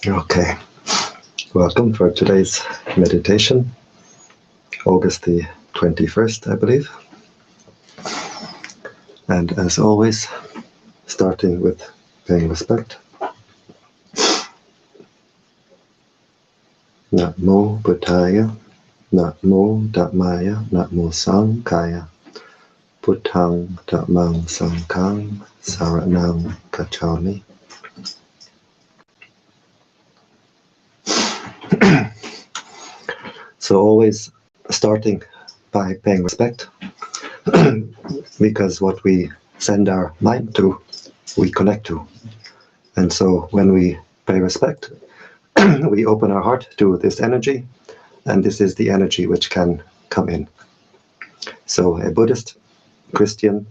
Okay, welcome for today's meditation, August the 21st, I believe. And as always, starting with paying respect. Namo Buddhaya, Namo Dhammaya, Namo Sanghaya, Buddhang Dhammang Sanghang Saranang Gacchami. So always starting by paying respect, because what we send our mind to, we connect to. And so when we pay respect, we open our heart to this energy, and this is the energy which can come in. So a Buddhist, Christian,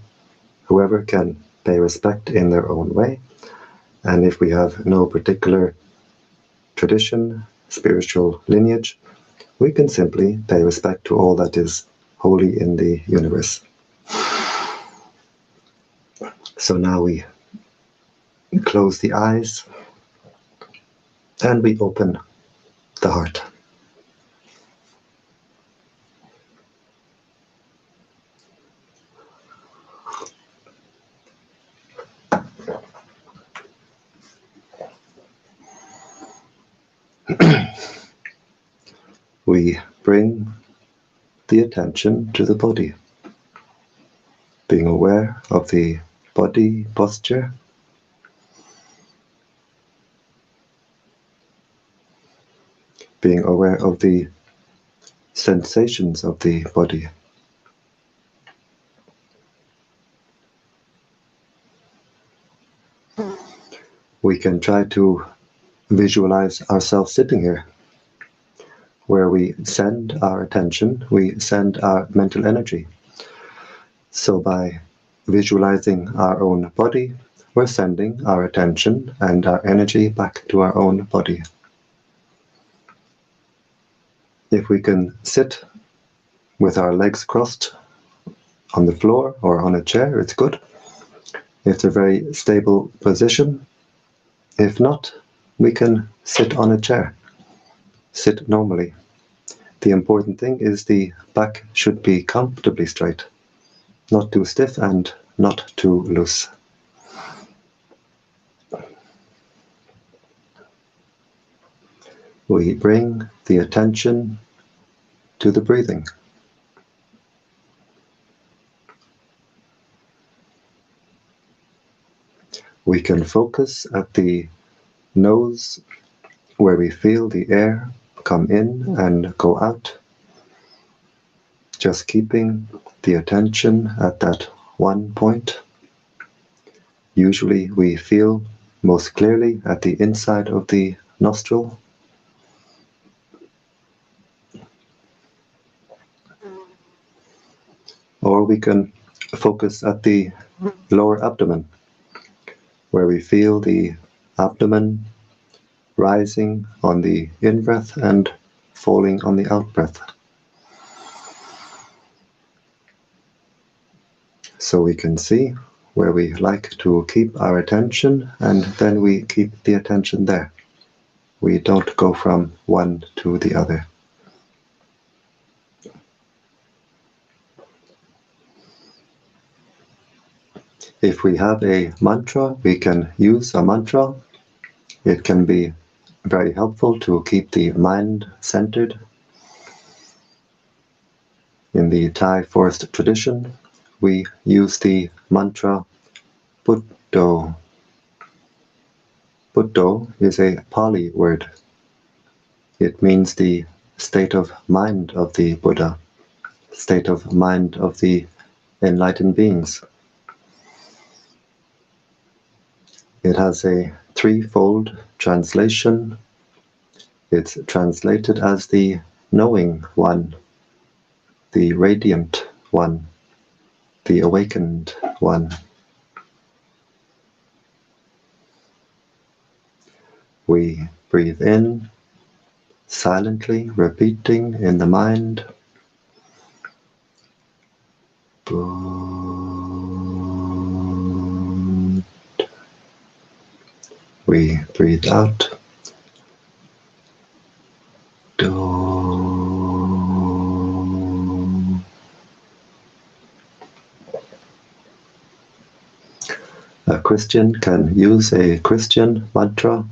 whoever can pay respect in their own way. And if we have no particular tradition, spiritual lineage, we can simply pay respect to all that is holy in the universe. So now we close the eyes and we open the heart. We bring the attention to the body, being aware of the body posture, being aware of the sensations of the body. We can try to visualize ourselves sitting here, where we send our attention, we send our mental energy. So by visualizing our own body, we're sending our attention and our energy back to our own body. If we can sit with our legs crossed on the floor or on a chair, it's good. It's a very stable position. If not, we can sit on a chair. Sit normally. The important thing is the back should be comfortably straight, not too stiff and not too loose. We bring the attention to the breathing. We can focus at the nose, where we feel the air come in and go out, just keeping the attention at that one point. Usually we feel most clearly at the inside of the nostril. Or we can focus at the lower abdomen, where we feel the abdomen rising on the in-breath and falling on the out-breath. So we can see where we like to keep our attention, and then we keep the attention there. We don't go from one to the other. If we have a mantra, we can use a mantra. It can be very helpful to keep the mind centered. In the Thai forest tradition, we use the mantra Buddho. Buddho is a Pali word. It means the state of mind of the Buddha, state of mind of the enlightened beings. It has a threefold translation. It's translated as the knowing one, the radiant one, the awakened one. We breathe in, silently repeating in the mind, We breathe out. A Christian can use a Christian mantra,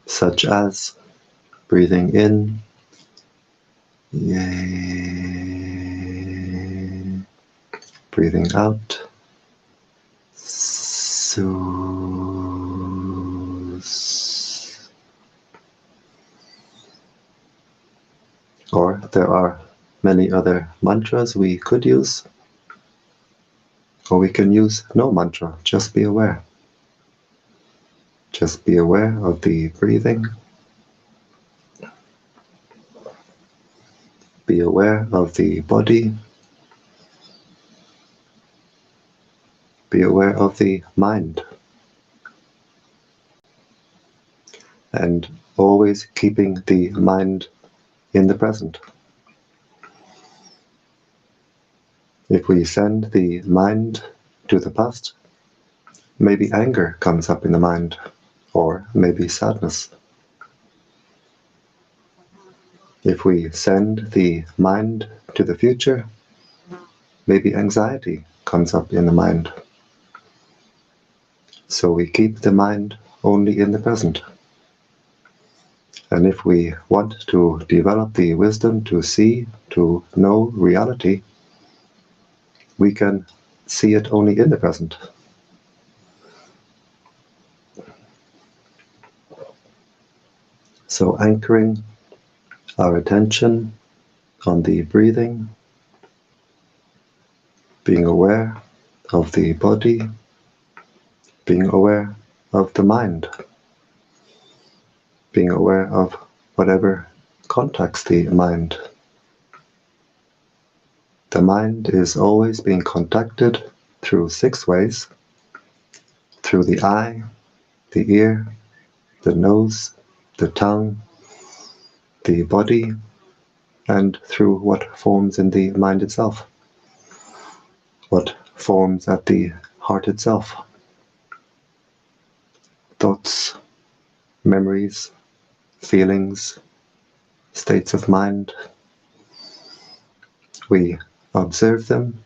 such as breathing in, Yay, breathing out, Sus. Or there are many other mantras we could use, or we can use no mantra, just be aware. Just be aware of the breathing. Be aware of the body. Be aware of the mind. And always keeping the mind in the present. If we send the mind to the past, maybe anger comes up in the mind, or maybe sadness. If we send the mind to the future, maybe anxiety comes up in the mind. So we keep the mind only in the present. And if we want to develop the wisdom to see, to know reality, we can see it only in the present. So anchoring our attention on the breathing, being aware of the body, being aware of the mind, being aware of whatever contacts the mind. The mind is always being contacted through 6 ways: through the eye, the ear, the nose, the tongue, the body, and through what forms in the mind itself, what forms at the heart itself. Thoughts, memories, feelings, states of mind. We observe them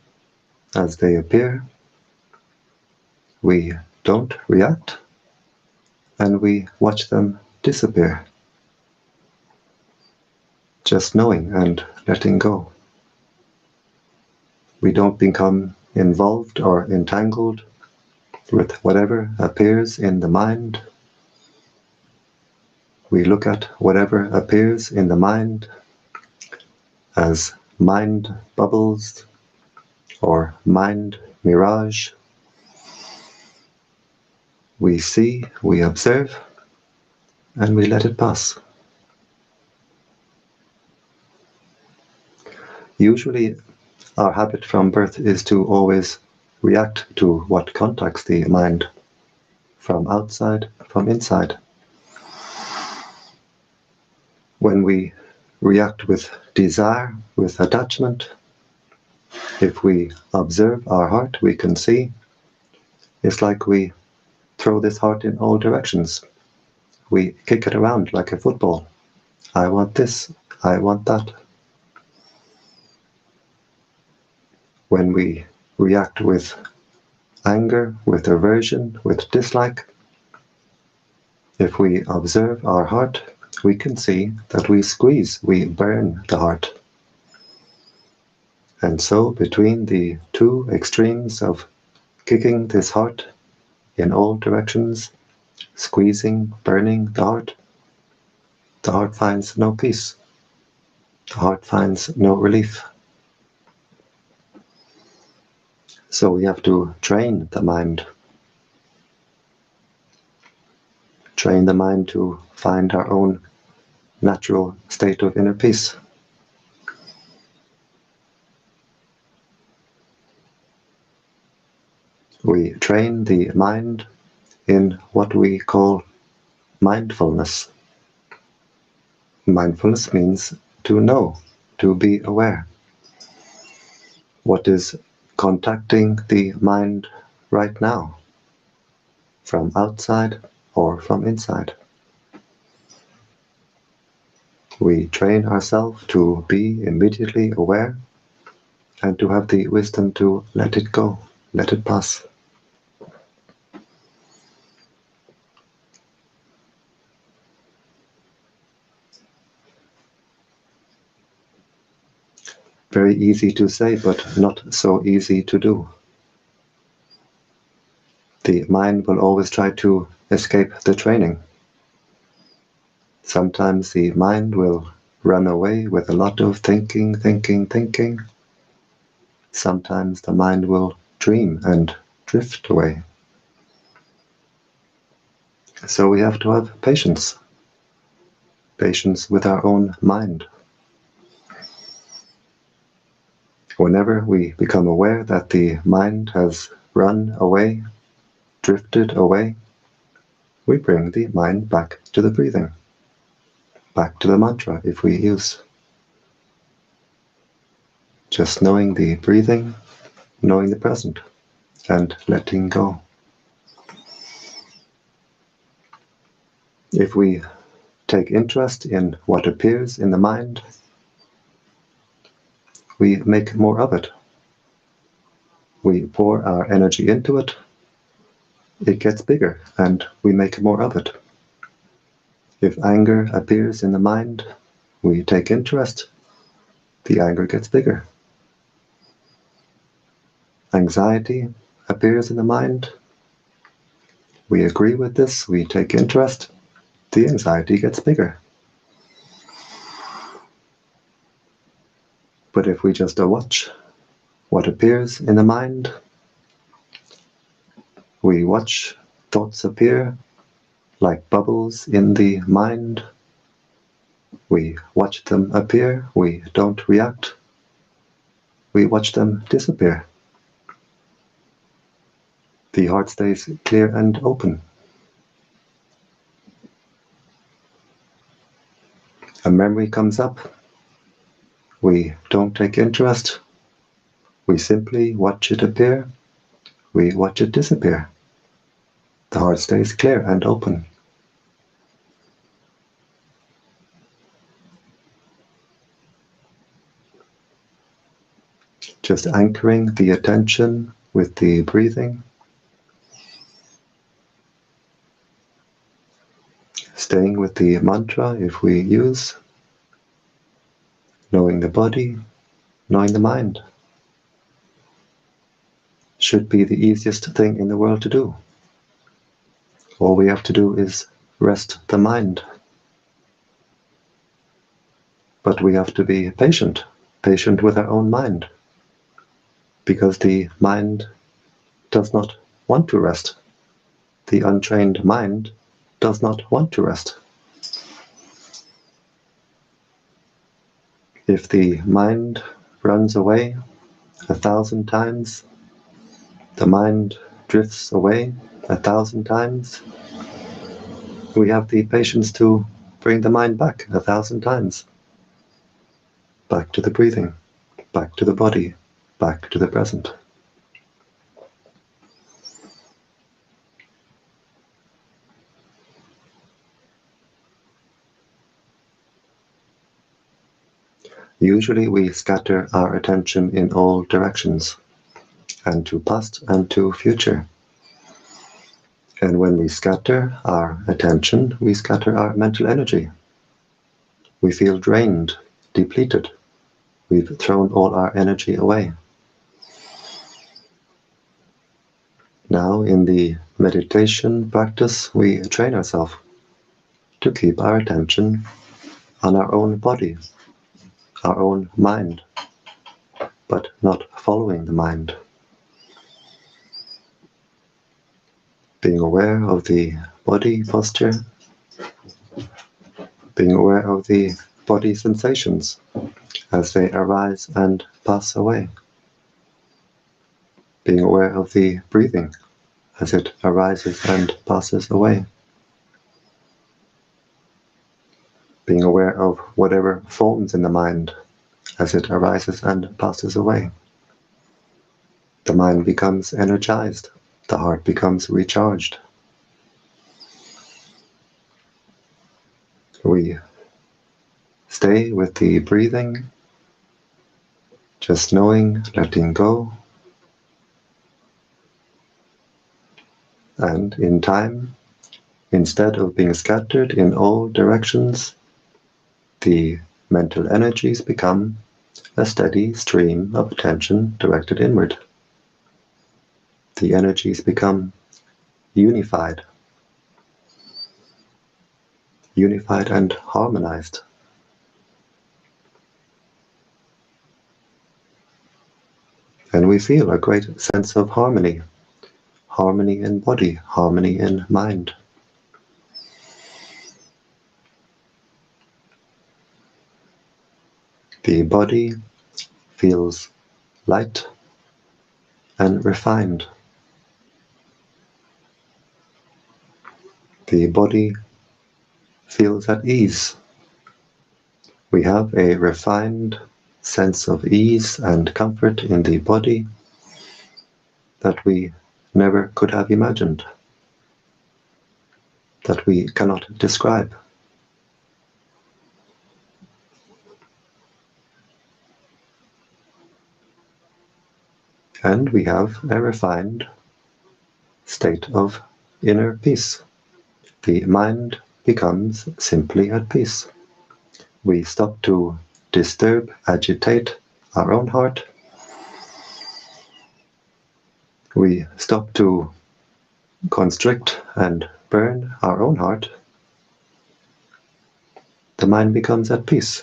as they appear. We don't react, and we watch them disappear. Just knowing and letting go. We don't become involved or entangled with whatever appears in the mind. We look at whatever appears in the mind as mind bubbles or mind mirage. We see, we observe, and we let it pass. Usually, our habit from birth is to always react to what contacts the mind, from outside, from inside. When we react with desire, with attachment, if we observe our heart, we can see it's like we throw this heart in all directions. We kick it around like a football. I want this, I want that. When we react with anger, with aversion, with dislike, if we observe our heart, we can see that we squeeze, we burn the heart. And so between the 2 extremes of kicking this heart in all directions, squeezing, burning the heart finds no peace. The heart finds no relief. So we have to train the mind. Train the mind to find our own natural state of inner peace. We train the mind in what we call mindfulness. Mindfulness means to know, to be aware. What is contacting the mind right now? from outside or from inside. We train ourselves to be immediately aware and to have the wisdom to let it go, let it pass. Very easy to say, but not so easy to do. The mind will always try to escape the training. Sometimes the mind will run away with a lot of thinking. Sometimes the mind will dream and drift away. So we have to have patience. Patience with our own mind. Whenever we become aware that the mind has run away, drifted away, we bring the mind back to the breathing, back to the mantra if we use. Just knowing the breathing, knowing the present, and letting go. If we take interest in what appears in the mind, we make more of it. We pour our energy into it, it gets bigger, and we make more of it. If anger appears in the mind, we take interest, the anger gets bigger. Anxiety appears in the mind, we agree with this, we take interest, the anxiety gets bigger. But if we just watch what appears in the mind, we watch thoughts appear like bubbles in the mind. We watch them appear, we don't react. We watch them disappear. The heart stays clear and open. A memory comes up. We don't take interest. We simply watch it appear. We watch it disappear. The heart stays clear and open. Just anchoring the attention with the breathing. Staying with the mantra if we use. Knowing the body, knowing the mind. Should be the easiest thing in the world to do. All we have to do is rest the mind. But we have to be patient with our own mind. Because the mind does not want to rest. The untrained mind does not want to rest. If the mind runs away 1,000 times, the mind drifts away 1,000 times, we have the patience to bring the mind back 1,000 times. Back to the breathing, back to the body, back to the present. Usually we scatter our attention in all directions, and to past and to future. And when we scatter our attention, we scatter our mental energy. We feel drained, depleted. We've thrown all our energy away. Now, in the meditation practice, we train ourselves to keep our attention on our own body, our own mind, but not following the mind. Being aware of the body posture, being aware of the body sensations as they arise and pass away. Being aware of the breathing as it arises and passes away. Being aware of whatever forms in the mind as it arises and passes away. The mind becomes energized, the heart becomes recharged, We stay with the breathing, just knowing, letting go, and in time, instead of being scattered in all directions, the mental energies become a steady stream of attention directed inward. The energies become unified and harmonized. And we feel a great sense of harmony in body, harmony in mind. The body feels light and refined. The body feels at ease. We have a refined sense of ease and comfort in the body that we never could have imagined, that we cannot describe. And we have a refined state of inner peace. The mind becomes simply at peace. We stop to disturb, agitate our own heart. We stop to constrict and burn our own heart. The mind becomes at peace.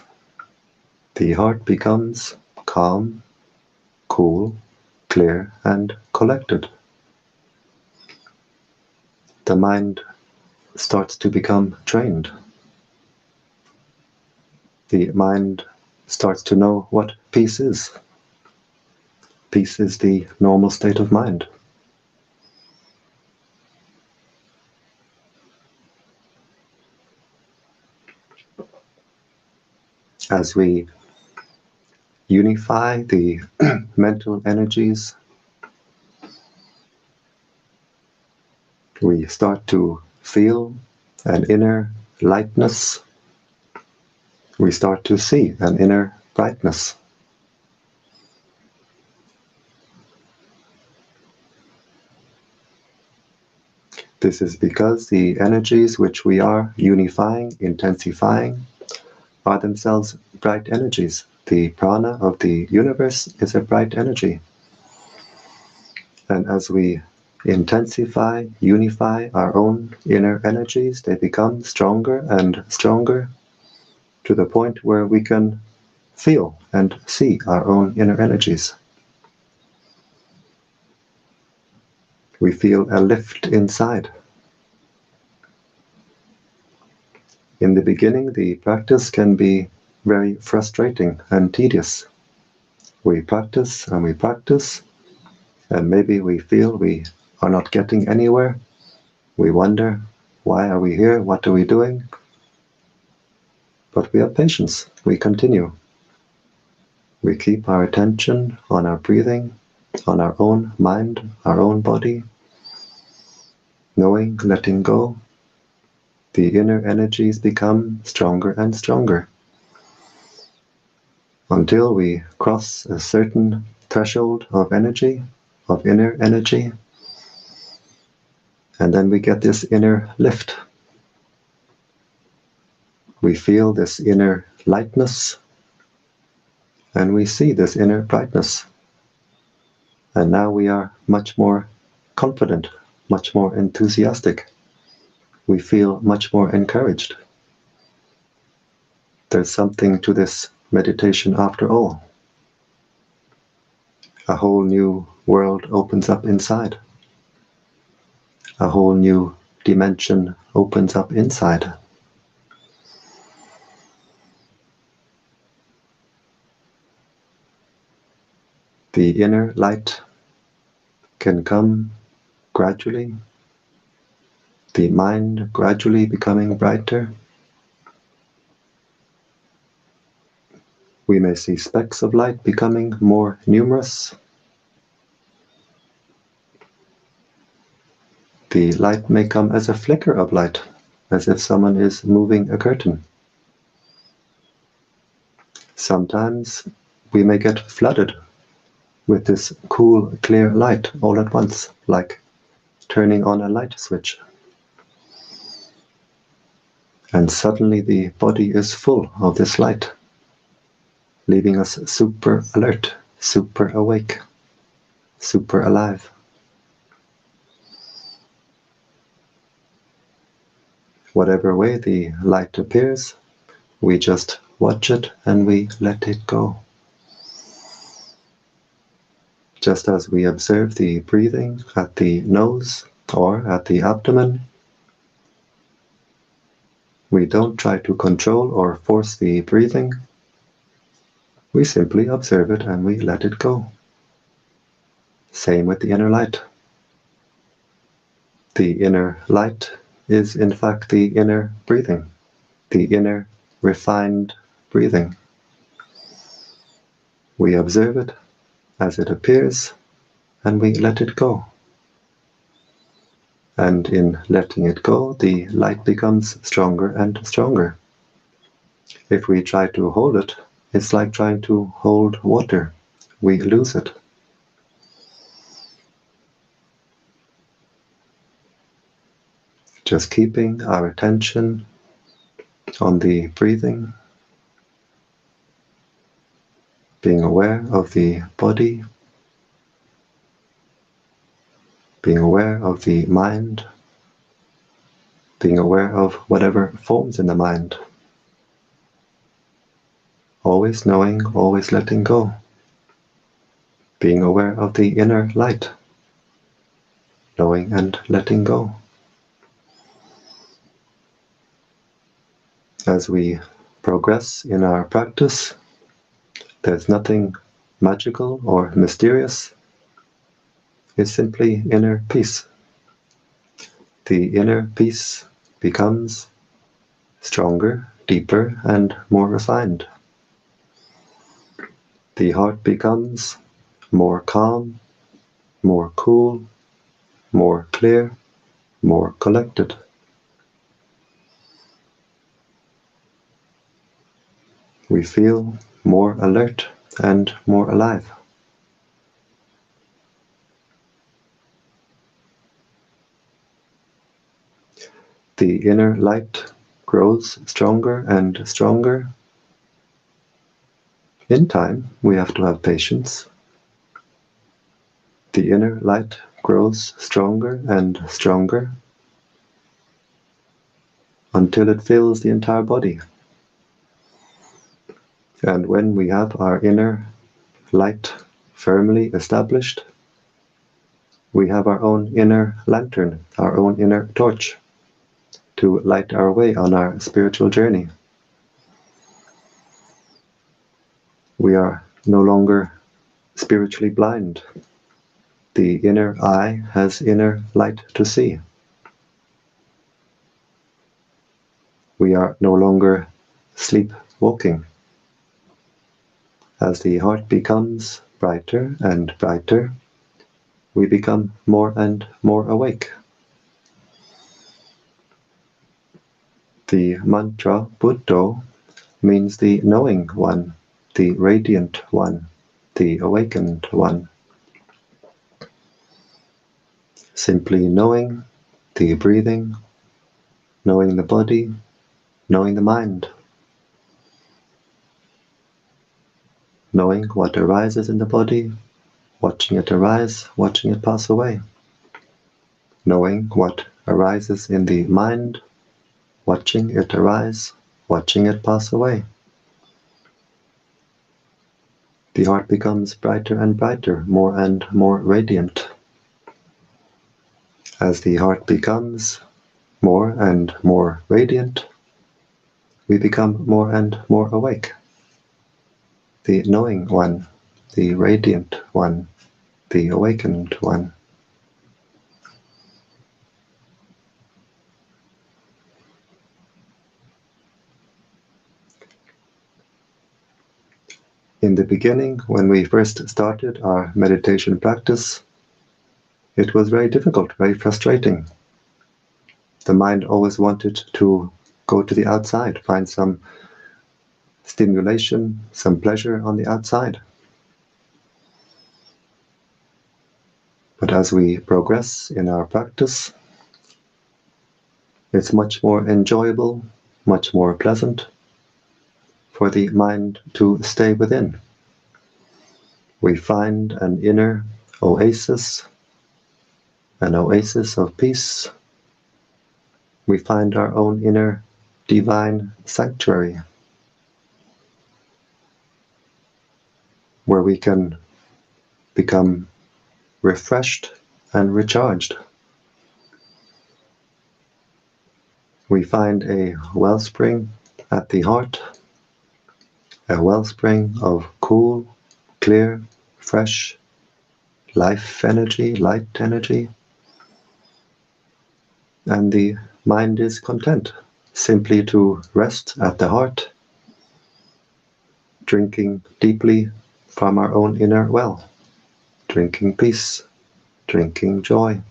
The heart becomes calm, cool, clear, and collected. The mind starts to become trained. The mind starts to know what peace is. Peace is the normal state of mind. As we unify the mental energies, we start to feel an inner lightness. We start to see an inner brightness. This is because the energies which we are unifying, intensifying, are themselves bright energies. The prana of the universe is a bright energy. And as we intensify, unify our own inner energies, they become stronger and stronger to the point where we can feel and see our own inner energies. We feel a lift inside. In the beginning, the practice can be very frustrating and tedious. We practice, and maybe we feel we are not getting anywhere. We wonder, why are we here? What are we doing? But we have patience. We continue. We keep our attention on our breathing, on our own mind, our own body, knowing, letting go. The inner energies become stronger and stronger until we cross a certain threshold of energy, of inner energy, and then we get this inner lift. We feel this inner lightness, and we see this inner brightness. And now we are much more confident, much more enthusiastic. We feel much more encouraged. There's something to this meditation after all. A whole new world opens up inside. A whole new dimension opens up inside. The inner light can come gradually, the mind gradually becoming brighter. We may see specks of light becoming more numerous. The light may come as a flicker of light, as if someone is moving a curtain. Sometimes we may get flooded with this cool, clear light all at once, like turning on a light switch. And suddenly the body is full of this light, leaving us super alert, super awake, super alive. Whatever way the light appears, we just watch it and we let it go. Just as we observe the breathing at the nose or at the abdomen, we don't try to control or force the breathing. We simply observe it and we let it go. Same with the inner light. The inner light is in fact the inner breathing, the inner refined breathing. We observe it as it appears and we let it go. And in letting it go, the light becomes stronger and stronger. If we try to hold it, it's like trying to hold water. We lose it. Just keeping our attention on the breathing, being aware of the body, being aware of the mind, being aware of whatever forms in the mind. Always knowing, always letting go. Being aware of the inner light, knowing and letting go. As we progress in our practice, there's nothing magical or mysterious. It's simply inner peace. The inner peace becomes stronger, deeper, and more refined. The heart becomes more calm, more cool, more clear, more collected. We feel more alert and more alive. The inner light grows stronger and stronger. In time, we have to have patience. The inner light grows stronger and stronger until it fills the entire body. And when we have our inner light firmly established, we have our own inner lantern, our own inner torch to light our way on our spiritual journey. We are no longer spiritually blind. The inner eye has inner light to see. We are no longer sleepwalking. As the heart becomes brighter and brighter, we become more and more awake. The mantra Buddho means the knowing one, the radiant one, the awakened one. Simply knowing the breathing, knowing the body, knowing the mind. Knowing what arises in the body, watching it arise, watching it pass away. Knowing what arises in the mind, watching it arise, watching it pass away. The heart becomes brighter and brighter, more and more radiant. As the heart becomes more and more radiant, we become more and more awake. The knowing one, the radiant one, the awakened one. In the beginning, when we first started our meditation practice, it was very difficult, very frustrating. The mind always wanted to go to the outside, find some stimulation, some pleasure on the outside. But as we progress in our practice, it's much more enjoyable, much more pleasant for the mind to stay within. We find an inner oasis, an oasis of peace. We find our own inner divine sanctuary, where we can become refreshed and recharged. We find a wellspring at the heart, a wellspring of cool, clear, fresh life energy, light energy, and the mind is content simply to rest at the heart, drinking deeply from our own inner well, drinking peace, drinking joy,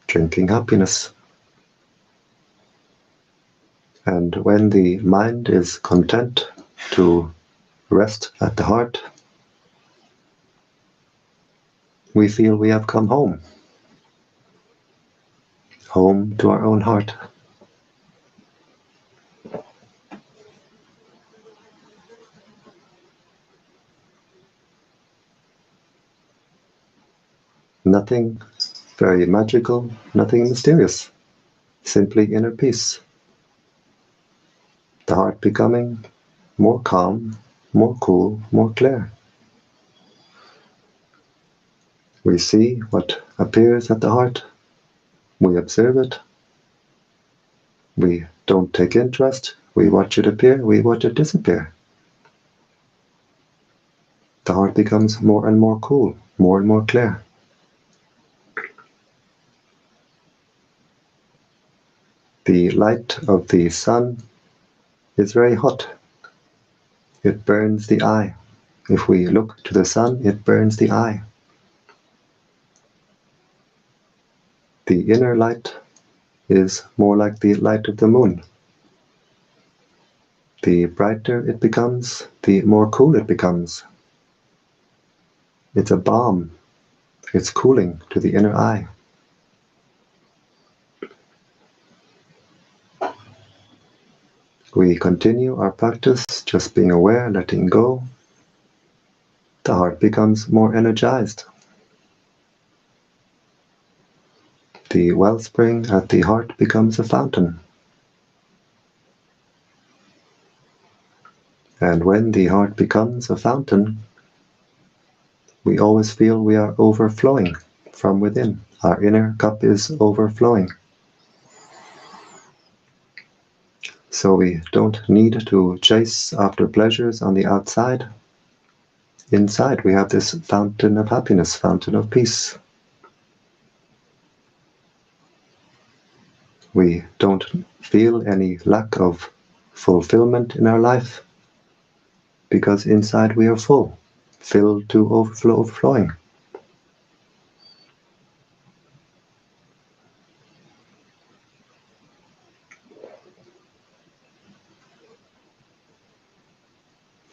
drinking happiness. And when the mind is content to rest at the heart, we feel we have come home, home to our own heart. Nothing very magical, nothing mysterious, simply inner peace. The heart becoming more calm, more cool, more clear. We see what appears at the heart, we observe it, we don't take interest, we watch it appear, we watch it disappear. The heart becomes more and more cool, more and more clear. The light of the sun is very hot. It burns the eye. If we look to the sun, it burns the eye. The inner light is more like the light of the moon. The brighter it becomes, the more cool it becomes. It's a balm. It's cooling to the inner eye. We continue our practice, just being aware, letting go. The heart becomes more energized. The wellspring at the heart becomes a fountain. And when the heart becomes a fountain, we always feel we are overflowing from within. Our inner cup is overflowing. So we don't need to chase after pleasures on the outside. Inside we have this fountain of happiness, fountain of peace. We don't feel any lack of fulfillment in our life because inside we are full, filled to overflowing.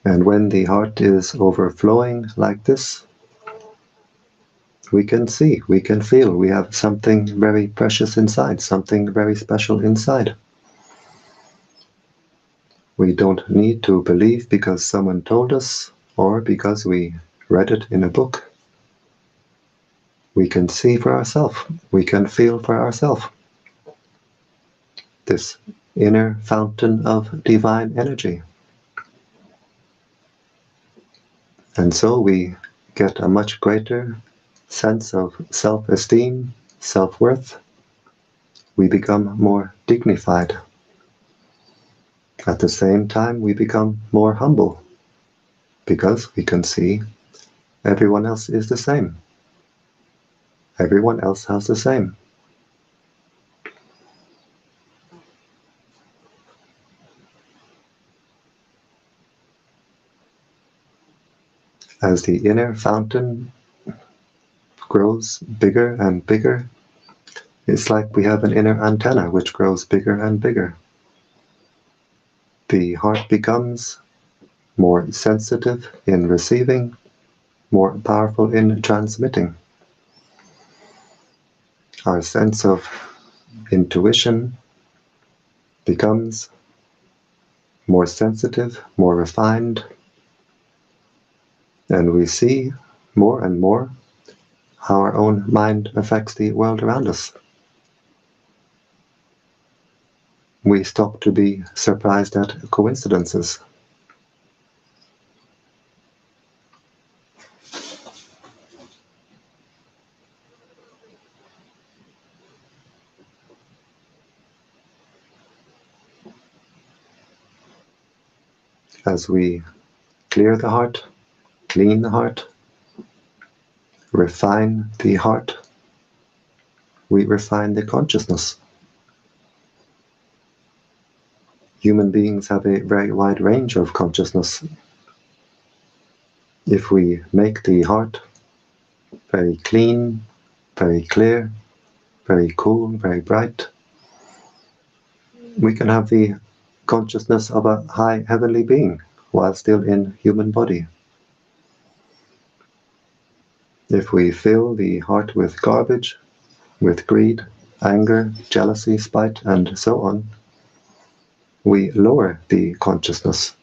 And when the heart is overflowing like this, we can see, we can feel we have something very precious inside, something very special inside. We don't need to believe because someone told us or because we read it in a book. We can see for ourselves, we can feel for ourselves. This inner fountain of divine energy. And so we get a much greater sense of self-esteem, self-worth. We become more dignified. At the same time, we become more humble because we can see everyone else is the same. Everyone else has the same. As the inner fountain grows bigger and bigger, It's like we have an inner antenna which grows bigger and bigger. The heart becomes more sensitive in receiving, more powerful in transmitting. Our sense of intuition becomes more sensitive, more refined, and we see more and more how our own mind affects the world around us. We stop to be surprised at coincidences. As we clear the heart, clean the heart, refine the heart, we refine the consciousness. Human beings have a very wide range of consciousness. If we make the heart very clean, very clear, very cool, very bright, we can have the consciousness of a high heavenly being while still in human body. If we fill the heart with garbage, with greed, anger, jealousy, spite, and so on, we lower the consciousness.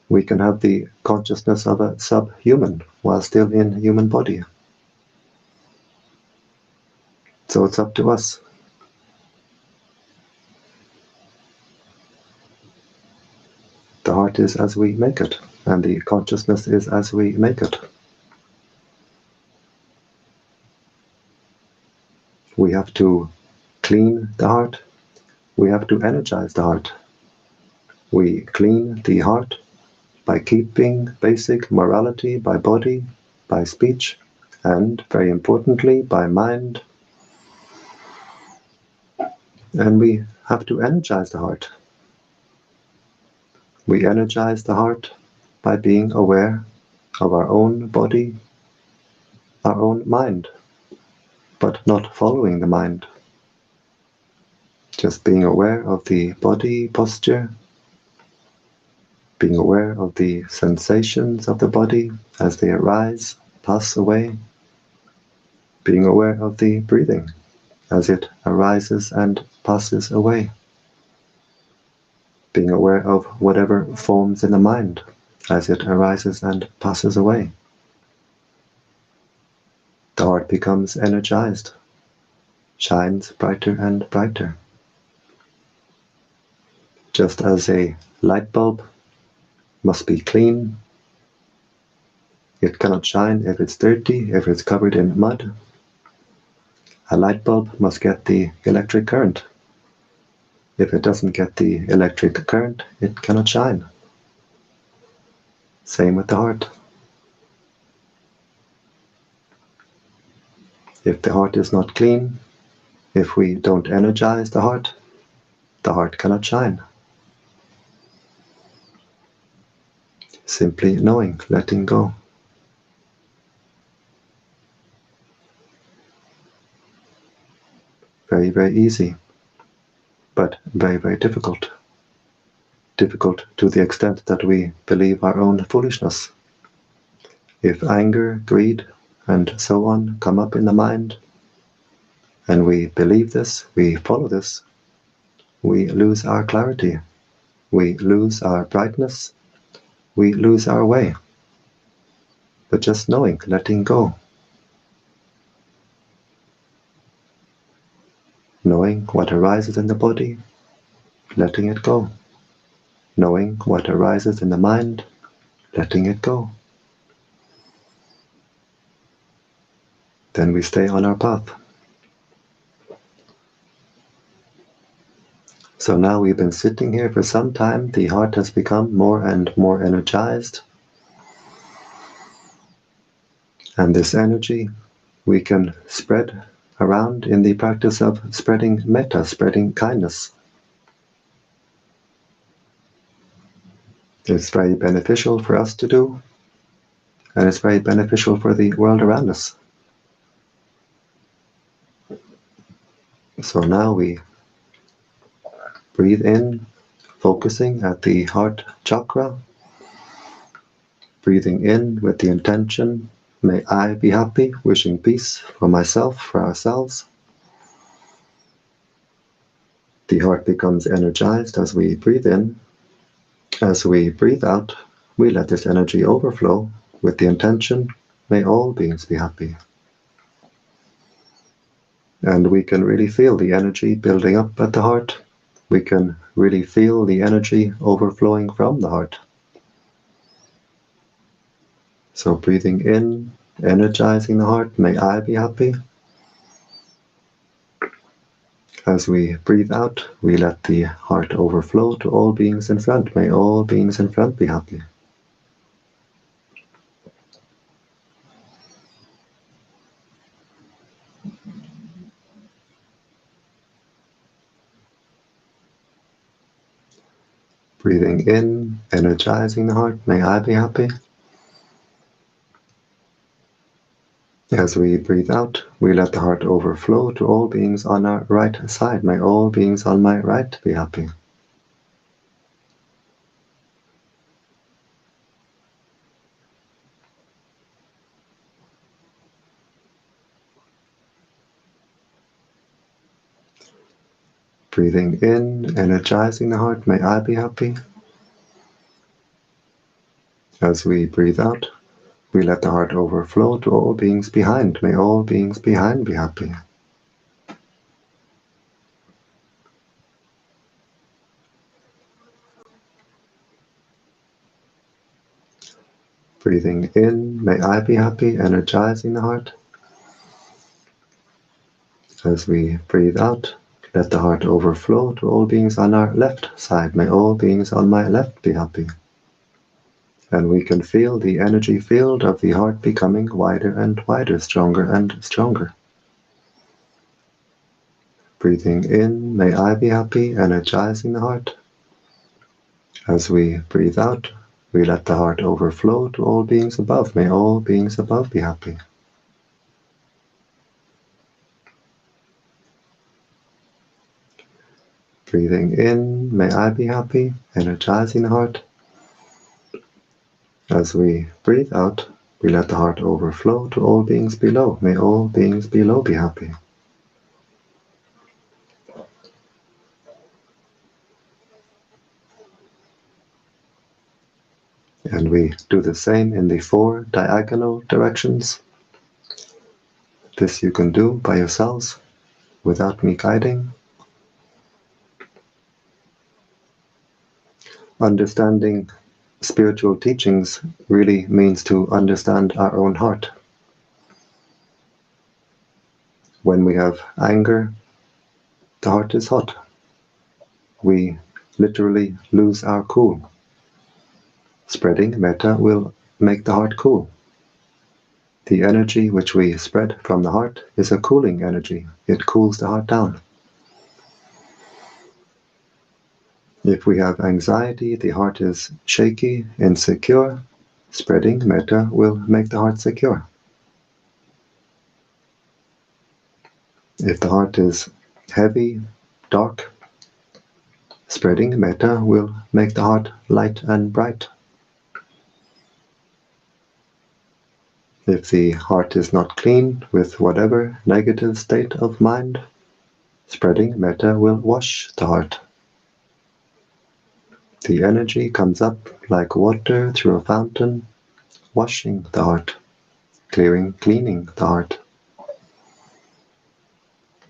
We can have the consciousness of a subhuman while still in human body. So it's up to us. The heart is as we make it, and the consciousness is as we make it. We have to clean the heart. We have to energize the heart. We clean the heart by keeping basic morality by body, by speech, and, very importantly, by mind. And we have to energize the heart. We energize the heart by being aware of our own body, our own mind, but not following the mind. Just being aware of the body posture, being aware of the sensations of the body as they arise, pass away, being aware of the breathing as it arises and passes away, being aware of whatever forms in the mind as it arises and passes away. The heart becomes energized, shines brighter and brighter. Just as a light bulb must be clean, it cannot shine if it's dirty, if it's covered in mud. A light bulb must get the electric current. If it doesn't get the electric current, it cannot shine. Same with the heart. If the heart is not clean, if we don't energize the heart cannot shine. Simply knowing, letting go. Very, very easy, but very, very difficult. Difficult to the extent that we believe our own foolishness. If anger, greed, and so on come up in the mind, and we believe this, we follow this, we lose our clarity, we lose our brightness, we lose our way. But just knowing, letting go. Knowing what arises in the body, letting it go. Knowing what arises in the mind, letting it go. Then we stay on our path. So now we've been sitting here for some time, the heart has become more and more energized. And this energy we can spread around in the practice of spreading metta, spreading kindness. It's very beneficial for us to do, and it's very beneficial for the world around us. So now we breathe in, focusing at the heart chakra, breathing in with the intention, may I be happy, wishing peace for myself, for ourselves. The heart becomes energized as we breathe in. As we breathe out, we let this energy overflow with the intention, may all beings be happy. And we can really feel the energy building up at the heart. We can really feel the energy overflowing from the heart. So breathing in, energizing the heart, may I be happy. As we breathe out, we let the heart overflow to all beings in front. May all beings in front be happy. Breathing in, energizing the heart, may I be happy. As we breathe out, we let the heart overflow to all beings on our right side. May all beings on my right be happy. Breathing in, energizing the heart, may I be happy. As we breathe out, we let the heart overflow to all beings behind. May all beings behind be happy. Breathing in, may I be happy, energizing the heart. As we breathe out, let the heart overflow to all beings on our left side. May all beings on my left be happy. And we can feel the energy field of the heart becoming wider and wider, stronger and stronger. Breathing in, may I be happy, energizing the heart. As we breathe out, we let the heart overflow to all beings above. May all beings above be happy. Breathing in, may I be happy, energizing the heart. As we breathe out, we let the heart overflow to all beings below. May all beings below be happy. And we do the same in the 4 diagonal directions. This you can do by yourselves without me guiding. Understanding spiritual teachings really means to understand our own heart. When we have anger, the heart is hot. We literally lose our cool. Spreading metta will make the heart cool. The energy which we spread from the heart is a cooling energy. It cools the heart down. If we have anxiety, the heart is shaky, insecure. Spreading metta will make the heart secure. If the heart is heavy, dark, spreading metta will make the heart light and bright. If the heart is not clean with whatever negative state of mind, spreading metta will wash the heart. The energy comes up like water through a fountain, washing the heart, cleaning the heart.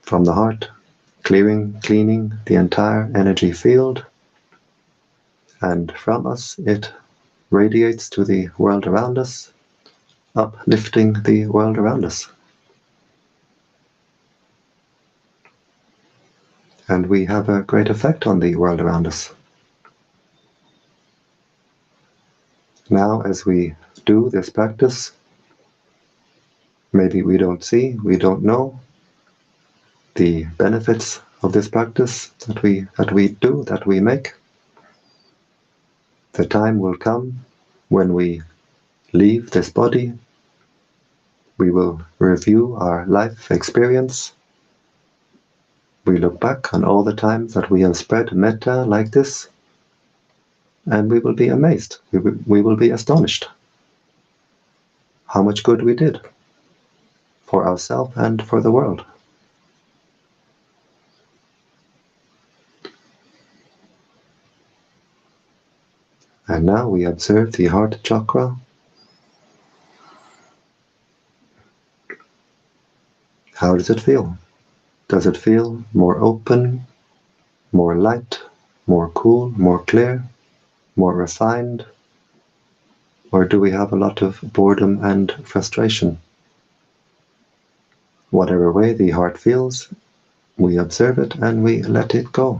From the heart, cleaning the entire energy field, and from us it radiates to the world around us, uplifting the world around us. And we have a great effect on the world around us. Now, as we do this practice, maybe we don't see, we don't know the benefits of this practice that we make. The time will come when we leave this body. We will review our life experience. We look back on all the times that we have spread metta like this, and we will be amazed. We will be astonished how much good we did for ourselves and for the world. And now we observe the heart chakra. How does it feel? Does it feel more open, more light, more cool, more clear, more refined? Or do we have a lot of boredom and frustration? Whatever way the heart feels, we observe it and we let it go.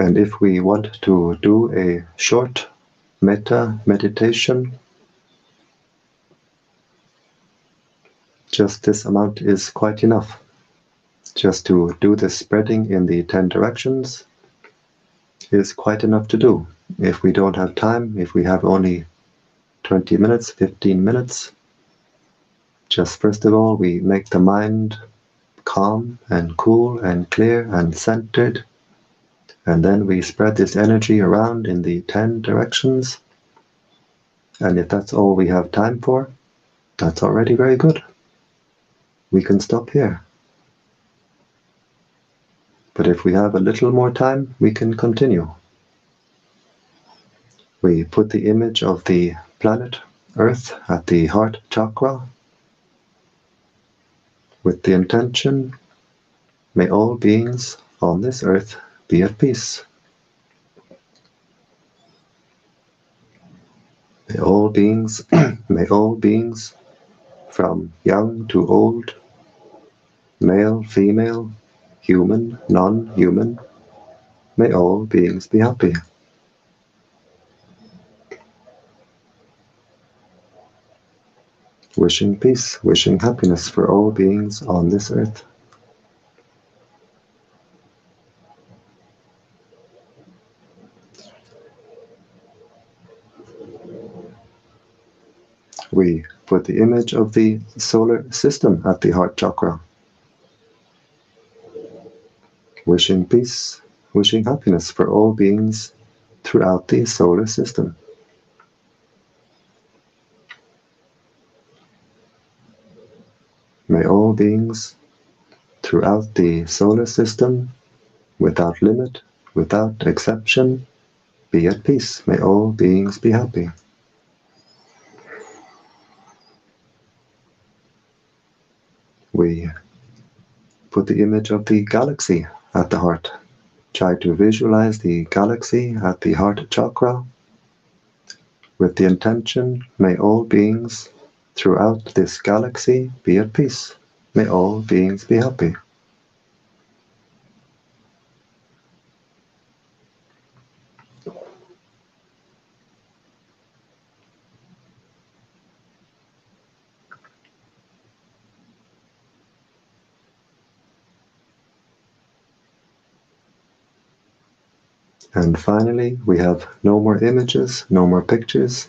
And if we want to do a short metta meditation, just this amount is quite enough. Just to do the spreading in the 10 directions is quite enough to do. If we don't have time, if we have only 20 minutes, 15 minutes, just first of all we make the mind calm and cool and clear and centered, and then we spread this energy around in the 10 directions. And if that's all we have time for, that's already very good. We can stop here. But if we have a little more time, we can continue. We put the image of the planet Earth at the heart chakra with the intention, may all beings on this earth be at peace. May all beings, may all beings from young to old, male, female, human, non-human, may all beings be happy. Wishing peace, wishing happiness for all beings on this earth. We put the image of the solar system at the heart chakra. Wishing peace, wishing happiness for all beings throughout the solar system. May all beings throughout the solar system, without limit, without exception, be at peace. May all beings be happy. We put the image of the galaxy at the heart. Try to visualize the galaxy at the heart chakra with the intention, may all beings throughout this galaxy be at peace. May all beings be happy. And finally, we have no more images, no more pictures,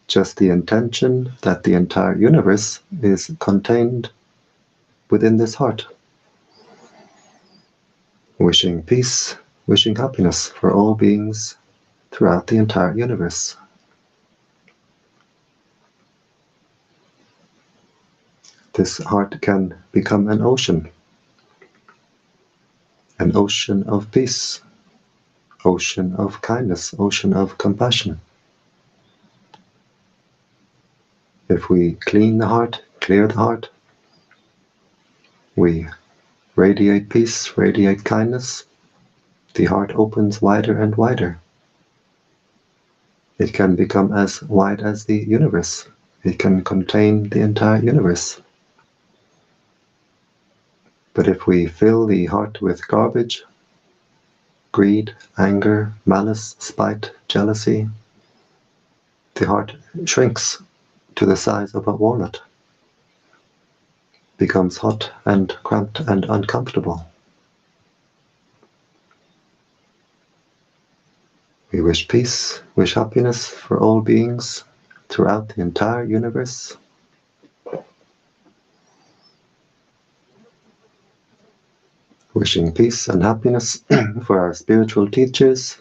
just the intention that the entire universe is contained within this heart. Wishing peace, wishing happiness for all beings throughout the entire universe. This heart can become an ocean of peace, ocean of kindness, ocean of compassion. If we clean the heart, clear the heart, we radiate peace, radiate kindness, the heart opens wider and wider. It can become as wide as the universe. It can contain the entire universe. But if we fill the heart with garbage, greed, anger, malice, spite, jealousy, the heart shrinks to the size of a walnut, becomes hot and cramped and uncomfortable. We wish peace, wish happiness for all beings throughout the entire universe. Wishing peace and happiness for our spiritual teachers.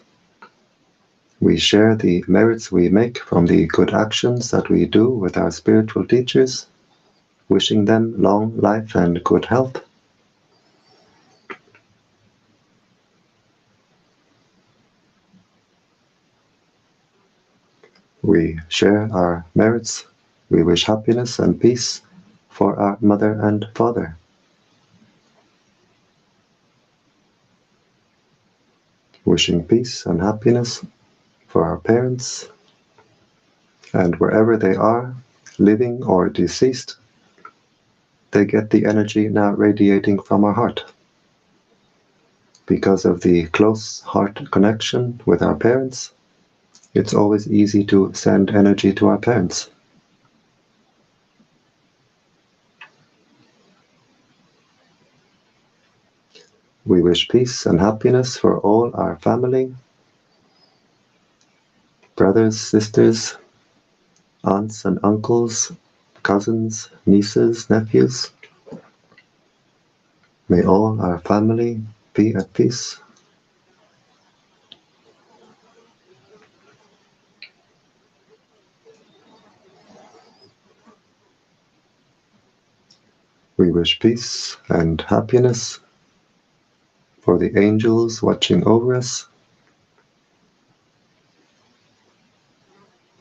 We share the merits we make from the good actions that we do with our spiritual teachers, wishing them long life and good health. We share our merits. We wish happiness and peace for our mother and father. Wishing peace and happiness for our parents, and wherever they are, living or deceased, they get the energy now radiating from our heart. Because of the close heart connection with our parents, it's always easy to send energy to our parents. We wish peace and happiness for all our family, brothers, sisters, aunts and uncles, cousins, nieces, nephews. May all our family be at peace. We wish peace and happiness for the angels watching over us.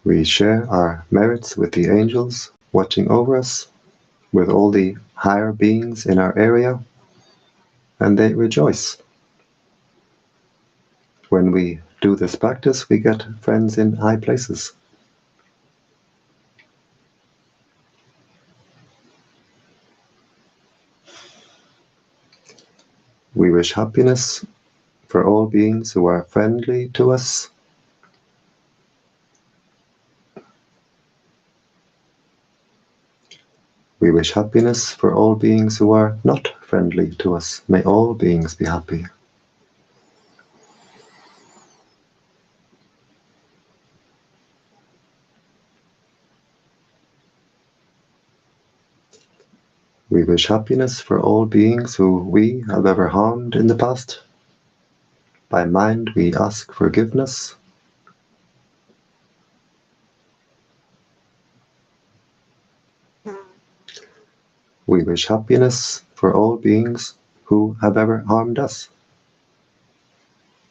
We share our merits with the angels watching over us, with all the higher beings in our area, and they rejoice. When we do this practice, we get friends in high places. We wish happiness for all beings who are friendly to us. We wish happiness for all beings who are not friendly to us. May all beings be happy. We wish happiness for all beings who we have ever harmed in the past. By mind, we ask forgiveness. We wish happiness for all beings who have ever harmed us.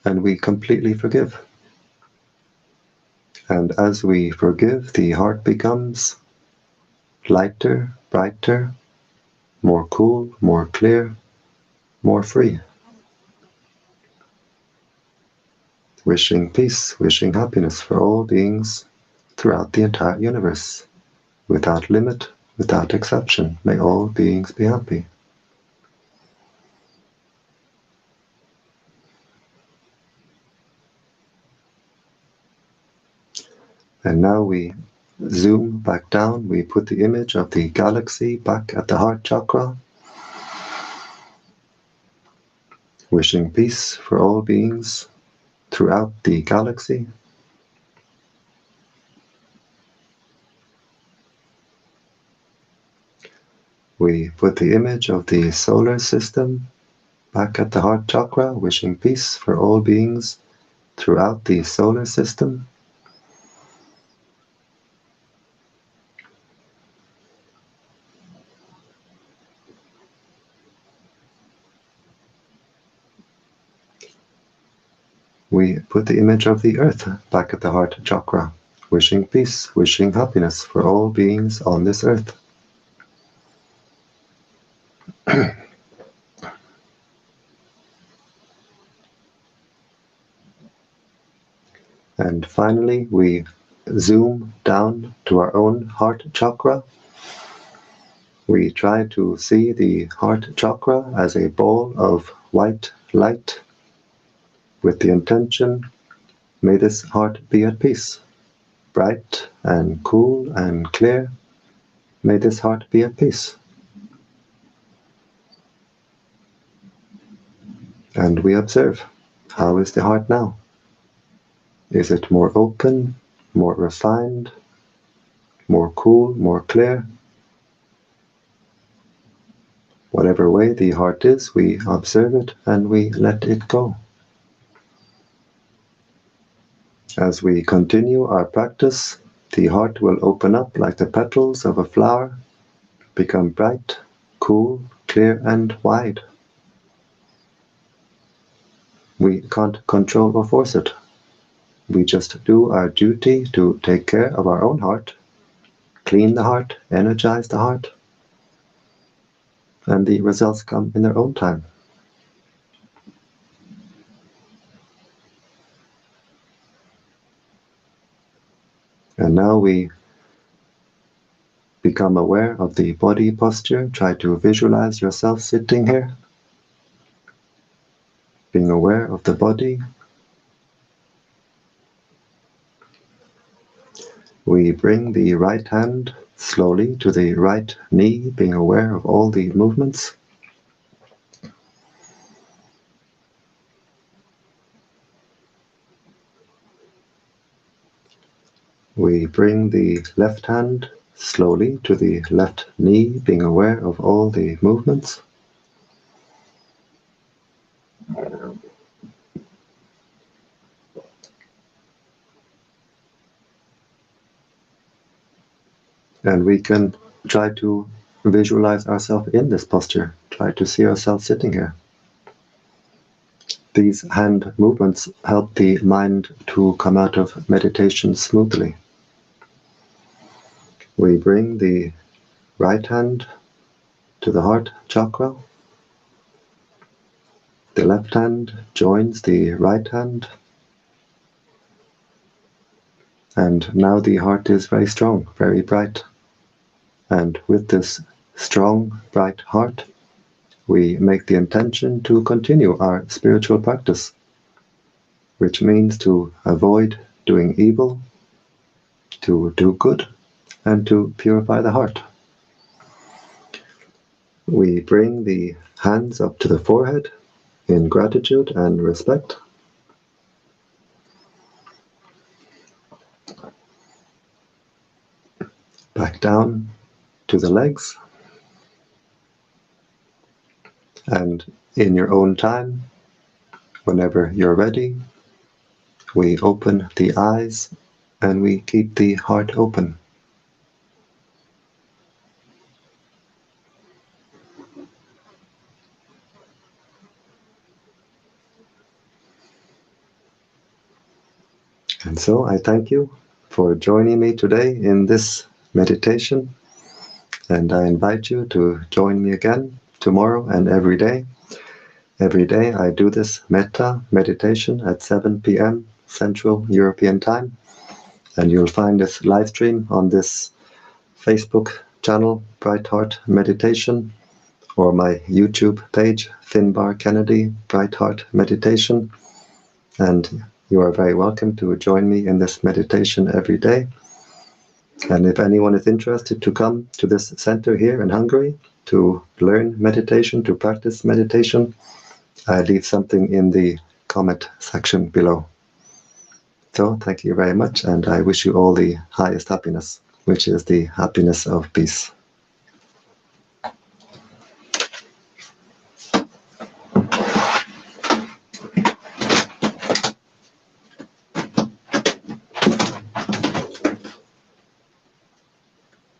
And we completely forgive. And as we forgive, the heart becomes lighter, brighter, more cool, more clear, more free. Wishing peace, wishing happiness for all beings throughout the entire universe. Without limit, without exception, may all beings be happy. And now we zoom back down, we put the image of the galaxy back at the heart chakra, wishing peace for all beings throughout the galaxy. We put the image of the solar system back at the heart chakra, wishing peace for all beings throughout the solar system. We put the image of the earth back at the heart chakra, wishing peace, wishing happiness for all beings on this earth. And finally, we zoom down to our own heart chakra. We try to see the heart chakra as a ball of white light with the intention, may this heart be at peace, bright and cool and clear. May this heart be at peace. And we observe, how is the heart now? Is it more open, more refined, more cool, more clear? Whatever way the heart is, we observe it and we let it go. As we continue our practice, the heart will open up like the petals of a flower, become bright, cool, clear, and wide. We can't control or force it. We just do our duty to take care of our own heart, clean the heart, energize the heart, and the results come in their own time. And now we become aware of the body posture. Try to visualize yourself sitting here, being aware of the body. We bring the right hand slowly to the right knee, being aware of all the movements. We bring the left hand slowly to the left knee, being aware of all the movements. And we can try to visualize ourselves in this posture, try to see ourselves sitting here. These hand movements help the mind to come out of meditation smoothly. We bring the right hand to the heart chakra. The left hand joins the right hand. And now the heart is very strong, very bright. And with this strong, bright heart, we make the intention to continue our spiritual practice, which means to avoid doing evil, to do good, and to purify the heart. We bring the hands up to the forehead in gratitude and respect. Back down to the legs. And in your own time, whenever you're ready, we open the eyes and we keep the heart open. And so I thank you for joining me today in this meditation, and I invite you to join me again tomorrow and every day. Every day I do this Metta meditation at 7 p.m. Central European Time, and you'll find this live stream on this Facebook channel, Bright Heart Meditation, or my YouTube page, Finnbarr Kennedy, Bright Heart Meditation. And you are very welcome to join me in this meditation every day. And if anyone is interested to come to this center here in Hungary to learn meditation, to practice meditation, I leave something in the comment section below. So thank you very much, and I wish you all the highest happiness, which is the happiness of peace.